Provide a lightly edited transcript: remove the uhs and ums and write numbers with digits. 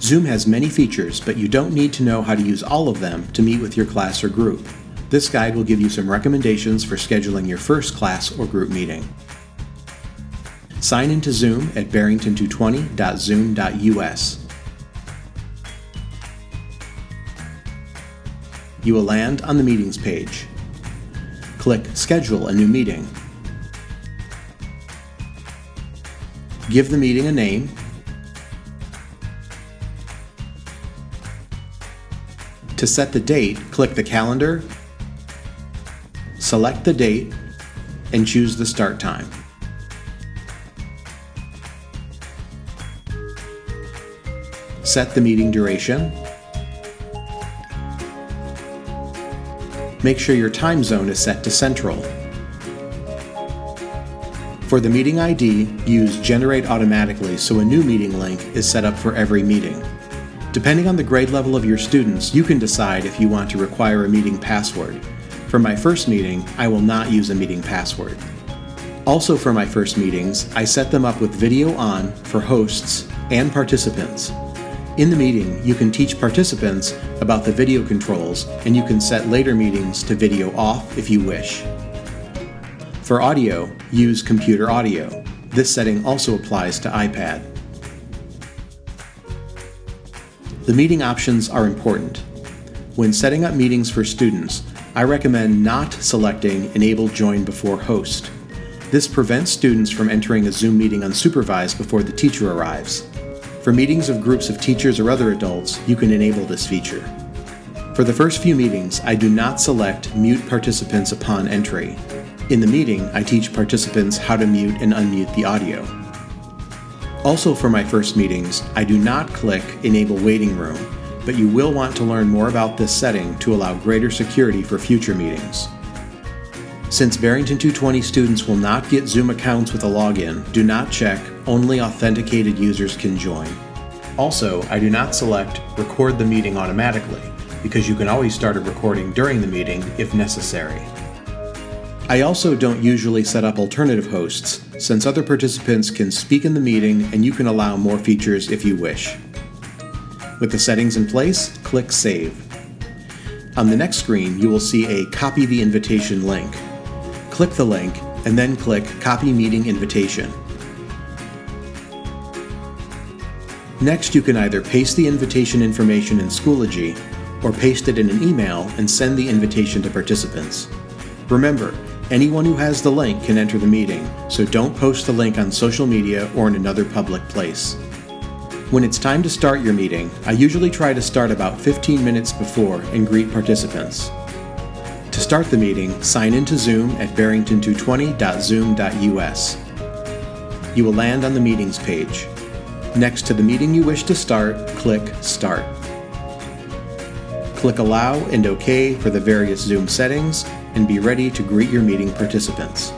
Zoom has many features, but you don't need to know how to use all of them to meet with your class or group. This guide will give you some recommendations for scheduling your first class or group meeting. Sign into Zoom at barrington220.zoom.us. You will land on the Meetings page. Click Schedule a new meeting. Give the meeting a name. To set the date, click the calendar, select the date, and choose the start time. Set the meeting duration. Make sure your time zone is set to Central. For the meeting ID, use Generate Automatically so a new meeting link is set up for every meeting. Depending on the grade level of your students, you can decide if you want to require a meeting password. For my first meeting, I will not use a meeting password. Also for my first meetings, I set them up with video on for hosts and participants. In the meeting, you can teach participants about the video controls, and you can set later meetings to video off if you wish. For audio, use computer audio. This setting also applies to iPad. The meeting options are important. When setting up meetings for students, I recommend not selecting Enable Join Before Host. This prevents students from entering a Zoom meeting unsupervised before the teacher arrives. For meetings of groups of teachers or other adults, you can enable this feature. For the first few meetings, I do not select Mute Participants upon entry. In the meeting, I teach participants how to mute and unmute the audio. Also for my first meetings, I do not click Enable Waiting Room, but you will want to learn more about this setting to allow greater security for future meetings. Since Barrington 220 students will not get Zoom accounts with a login, do not check Only authenticated users can join. Also, I do not select Record the meeting automatically, because you can always start a recording during the meeting if necessary. I also don't usually set up alternative hosts, since other participants can speak in the meeting and you can allow more features if you wish. With the settings in place, click Save. On the next screen, you will see a Copy the Invitation link. Click the link and then click Copy Meeting Invitation. Next, you can either paste the invitation information in Schoology or paste it in an email and send the invitation to participants. Remember, anyone who has the link can enter the meeting, so don't post the link on social media or in another public place. When it's time to start your meeting, I usually try to start about 15 minutes before and greet participants. To start the meeting, sign into Zoom at barrington220.zoom.us. You will land on the Meetings page. Next to the meeting you wish to start, click Start. Click Allow and OK for the various Zoom settings, and be ready to greet your meeting participants.